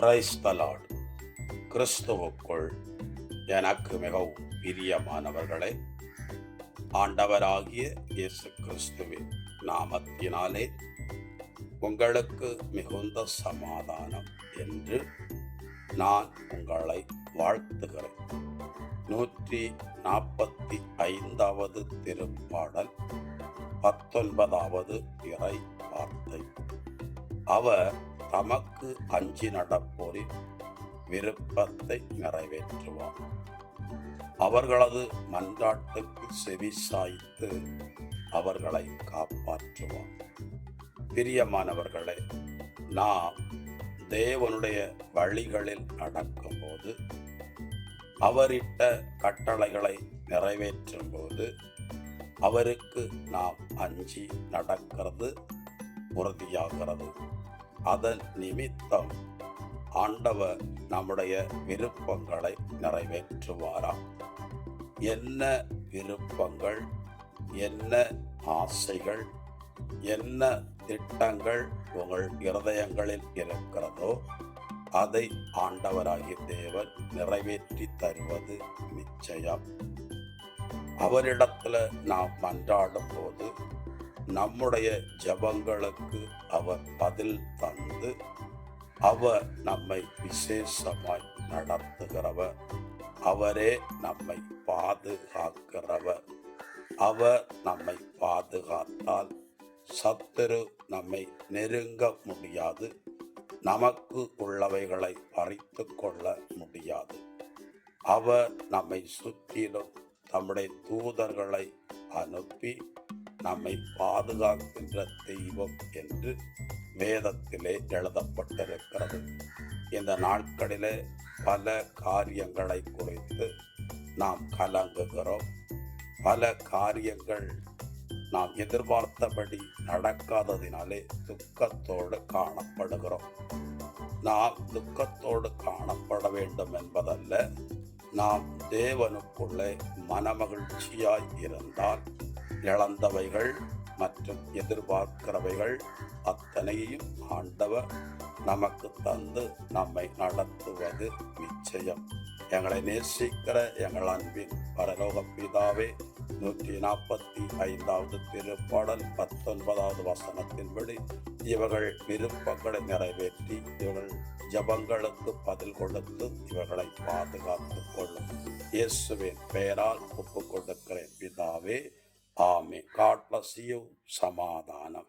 Praise the Lord. கிறிஸ்துவுக்குள் எனக்கு மிகவும் பிரியமானவர்களே, ஆண்டவராகிய இயேசு கிறிஸ்துவின் நாமத்தினாலே உங்களுக்கு மிகுந்த சமாதானம் என்று நான் உங்களை வாழ்த்துகிறேன். 145வது திருப்பாடல் 19வது இறை வார்த்தை. அவர் தமக்கு அஞ்சி நடப்போரின் விருப்பத்தை நிறைவேற்றுவார். அவர்களது மன்றாட்டுக்கு செவி சாய்த்து அவர்களை காப்பாற்றுவார். பிரியமானவர்களே, நாம் தேவனுடைய வழிகளில் நடக்கும்போது, அவரிட்ட கட்டளைகளை நிறைவேற்றும் போது அவருக்கு நாம் அஞ்சி நடக்கிறது உறுதியாகிறது. அதன் நிமித்தம் ஆண்டவர் நம்முடைய விருப்பங்களை நிறைவேற்றுவாராம். என்ன விருப்பங்கள், என்ன ஆசைகள், என்ன திட்டங்கள் உங்கள் இருதயங்களில் இருக்கிறதோ அதை ஆண்டவராகிய தேவன் நிறைவேற்றி தருவது நிச்சயம். அவரிடத்துல நாம் மன்றாடும் போது நம்முடைய ஜெபங்களுக்கு அவர் பதில் தந்து அவர் நம்மை விசேஷமாய் நடத்துகிறவர். அவரே நம்மை பாதுகாக்கிறவர். அவர் நம்மை பாதுகாத்தால் சத்துரு நம்மை நெருங்க முடியாது. நமக்கு உள்ளவைகளை பறித்து கொள்ள முடியாது. அவர் நம்மை சுற்றிலும் தம்முடைய தூதர்களை அனுப்பி நம்மை பாதுகாக்கின்ற தெய்வம் என்று வேதத்திலே எழுதப்பட்டிருக்கிறது. இந்த நாட்களிலே பல காரியங்களை குறித்து நாம் கலங்குகிறோம். பல காரியங்கள் நாம் எதிர்பார்த்தபடி நடக்காததினாலே துக்கத்தோடு காணப்படுகிறோம். நாம் துக்கத்தோடு காணப்பட வேண்டும் என்பதல்ல, நாம் தேவனுக்குள்ளே மனமகிழ்ச்சியாய் இருந்தால் இழந்தவைகள் மற்றும் எதிர்பார்க்கிறவைகள் அத்தனையும் ஆண்டவர் நமக்கு தந்து நம்மை நடத்துவது நிச்சயம். எங்களை நேசிக்கிற எங்கள் அன்பின் பரலோக பிதாவே, 145வது திருப்பாடல் 19வது வசனத்தின்படி இவர்கள் விருப்பங்களை நிறைவேற்றி இவர்கள் ஜபங்களுக்கு பதில் கொடுத்து இவர்களை பாதுகாத்துக் கொள்ளும். இயேசுவின் பெயரால் ஒப்புக் கொடுக்கிறேன் பிதாவே, ஆமென். God bless you. சமாதானம்.